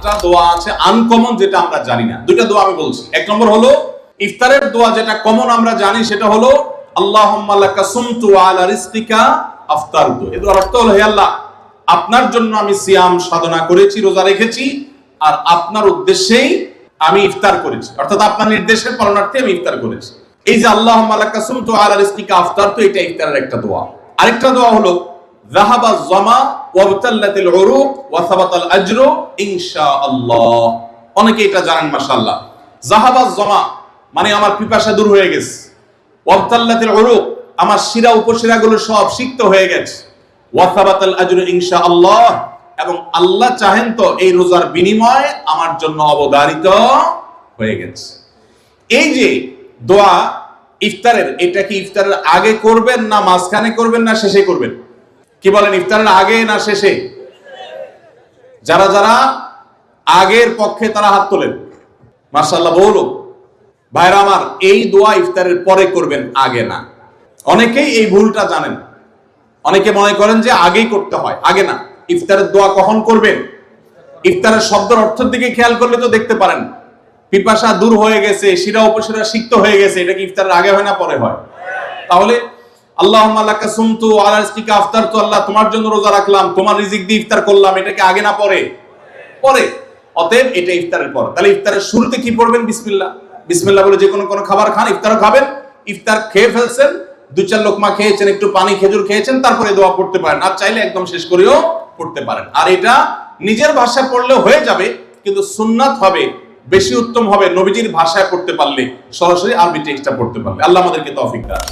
5টা দোয়া আছে আনকমন, যেটা আমরা জানি না। দুইটা দোয়া আমি বলছি। এক নম্বর হলো ইফতারের দোয়া, যেটা কমন আমরা জানি, সেটা হলো আল্লাহুম্মা লাকা সুমতু ওয়া আলা রিজকিকা আফতারতু। এর অর্থ হলো, হে আল্লাহ, আপনার জন্য আমি সিয়াম সাধনা করেছি, রোজা রেখেছি, আর আপনার উদ্দেশ্যেই আমি ইফতার করেছি, অর্থাৎ আপনার নির্দেশের পালনার্থে আমি ইফতার করেছি। এই যে আল্লাহুম্মা লাকা সুমতু ওয়া আলা রিজকিকা আফতারতু, এটা ইফতারের একটা দোয়া। আরেকটা দোয়া হলো যাহাবা যামা ওয়া বাতাল্লাতিল উরুক ওয়া সাবাতাল আজরু ইনশাআল্লাহ। অনেকে এটা জানেন মাশাআল্লাহ। যাহাবা যামা মানে আমার পিপাসা দূর হয়ে গেছে, ওয়া বাতাল্লাতিল উরুক আমার শিরা উপশিরাগুলো সব সিক্ত হয়ে গেছে, ওয়া সাবাতাল আজরু ইনশাআল্লাহ এবং আল্লাহ চাহেন তো এই রোজার বিনিময় আমার জন্য অবধারিত হয়ে গেছে। এই যে দোয়া ইফতারের, এটা কি ইফতারের আগে করবেন না মাঝখানে করবেন না শেষে করবেন? কি বলেন, ইফতারের আগে না শেষে? যারা যারা আগের পক্ষে তারা হাত তোলেন, মাশাআল্লাহ। বলো ভাইরা আমার, এই দোয়া ইফতারের পরে করবেন, আগে না। অনেকেই এই ভুলটা জানেন, অনেকে মনে করেন যে আগেই করতে হয়, আগে না। ইফতারের দোয়া কখন করবেন? ইফতারের শব্দের অর্থের দিকে খেয়াল করলে তো দেখতে পারেন পিপাসা দূর হয়ে গেছে, শিরা উপশিরা সিক্ত হয়ে গেছে, এটা কি ইফতারের আগে হয় না পরে হয়? তাহলে আল্লাহুম্মা লাকা সুমতু ওয়া আলা রিজকিকা আফতারতু, আল্লাহ তোমার জন্য রোজা রাখলাম, তোমার রিজিক দিয়ে ইফতার করলাম, এটা কি আগে না পরে? পরে। অতএব এটা ইফতারের পর। তাহলে ইফতারের শুরুতে কি পড়বেন? বিসমিল্লাহ। বিসমিল্লাহ বলে যে কোনো খাবার খান, ইফতারও খাবেন। ইফতার খেয়ে ফেলছেন, 2-4 লোকমা খেয়েছেন, একটু পানি খেজুর খেয়েছেন, তারপরে দোয়া পড়তে পারেন। আর চাইলে একদম শেষ করেও পড়তে পারেন। আর এটা নিজের ভাষায় পড়লেও হয়ে যাবে, কিন্তু সুন্নাত হবে, বেশি উত্তম হবে নবীজির ভাষায় পড়তে পারলে, সরাসরি আরবি টেক্সটটা পড়তে পারলে। আল্লাহ আমাদেরকে তৌফিক দান।